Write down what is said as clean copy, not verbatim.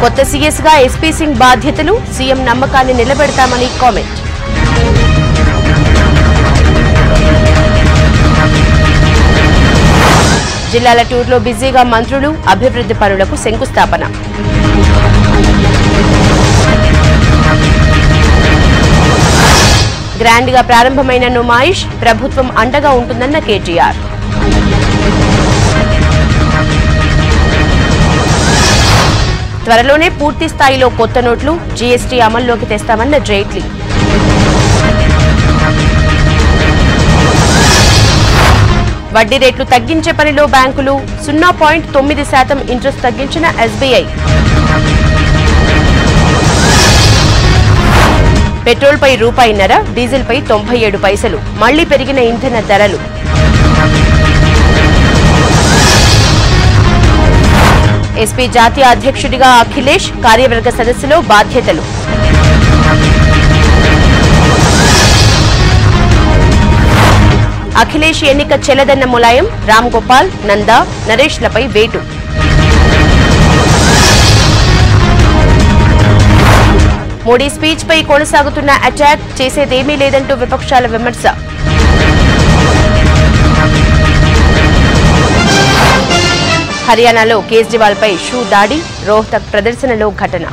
కొత్త సీఎస్ గా ఎస్పీ సింగ్ బాధ్యతలు, సీఎం నమ్మకాన్ని నిలబెడతామని కామెంట్. జిల్లాల టూర్లో బిజీగా మంత్రులు, అభివృద్ధి పనులకు శంకుస్థాపన. గ్రాండ్ గా ప్రారంభమైన నుమాయిష్, ప్రభుత్వం అండగా ఉంటుందన్న కేటీఆర్. త్వరలోనే పూర్తి స్థాయిలో కొత్త నోట్లు, జీఎస్టీ అమల్లోకి తెస్తామన్న జైట్లీ. వడ్డీ రేట్లు తగ్గించే పనిలో బ్యాంకులు, 0.9% ఇంట్రెస్ట్ తగ్గించిన ఎస్బీఐ. పెట్రోల్పై రూపాయిన్నర, డీజిల్పై 97 పైసలు, మళ్లీ పెరిగిన ఇంధన ధరలు. ఎస్పీ జాతీయ అధ్యక్షుడిగా అఖిలేష్, కార్యవర్గ సదస్సులో బాధ్యతలు. అఖిలేష్ ఎన్నిక చెల్లదన్న ములాయం, రామ్ గోపాల్, నందా, నరేష్లపై వేటు. మోడీ స్పీచ్ పై కొనసాగుతున్న అటాక్, చేసేదేమీ లేదంటూ విపక్షాల విమర్శ. హర్యానాలో కేజ్రీవాల్ పై షూ దాడి, రోహ్తక్ ప్రదర్శనలో ఘటన.